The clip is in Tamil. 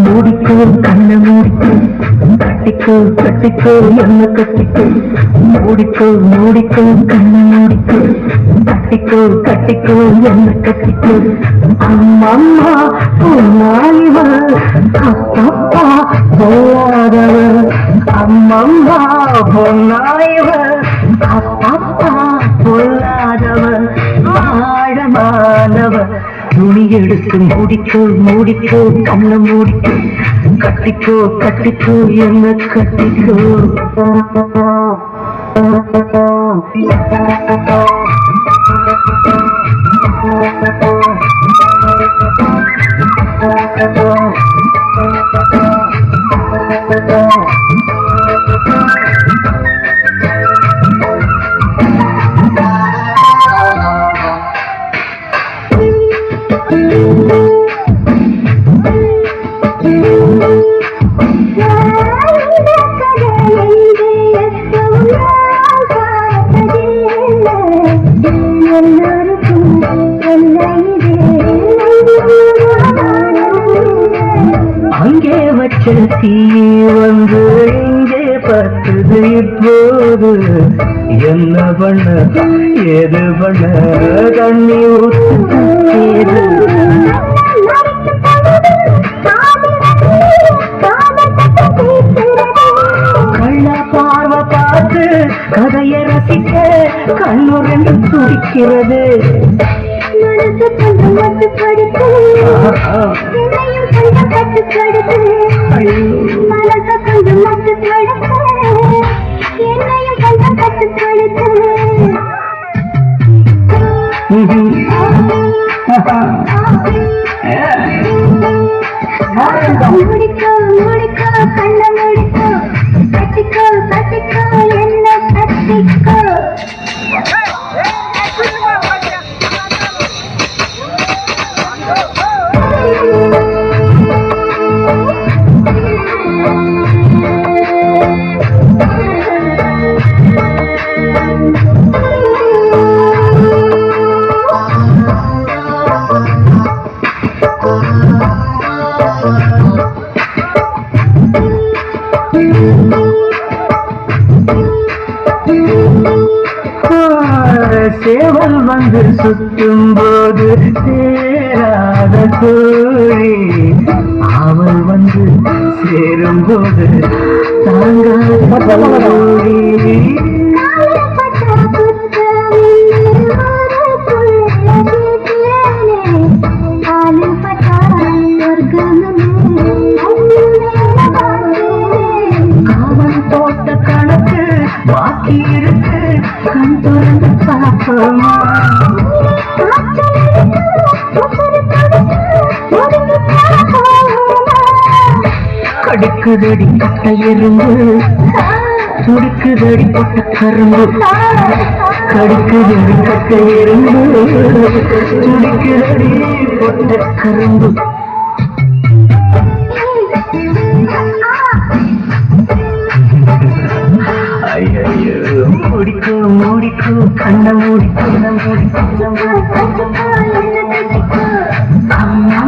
மூடிக்கோ கண்ண மூடிக்கோ கட்டிக்கோ என்ன கட்டிக்கோ மூடிக்கோ கண்ண மூடிக்கோ கட்டிக்கோ என்ன கட்டிக்கோ அம்மா பொன்னாளிவள் அப்பா பொல்லாதவள் அம்மம்மா பொன்னாளிவள் அப்பா பொல்லாதவள் ஆழமானவள் துணி எடுத்து மூடிக்கோ கண்ண மூடிக்கோ கட்டிக்கோ என்ன கட்டிக்கோ அங்கே வச்ச தீ வந்து இங்கே பத்துது இப்போது என்ன பண்ண ஏது பண்ண தண்ணி ஊத்து கள்ள பார்வை பார்த்து கதையை ரசிக்க கண்ணு ரெண்டு துடிக்கிறது மூடிக்கோ கண்ண மூடிக்கோ கட்டிக்கோ என்ன கட்டிக்கோ சேவல் வந்து சுற்றும் போது சேராத கோழி அவள் வந்து சேரும் போது தாங்காத கோழி அவன் போட்ட கணக்கு பாக்கி இருக்கு கண் திறந்து பார்ப்போமா கடுக்குதடி கட்ட எறும்பு துடிக்குதடி பொட்ட கரும்பு கடுக்குதடி கட்ட எறும்பு துடிக்குதடி பொட்ட கரும்பு மூடிக்கோ கண்ண மூடிக்கோ அம்மா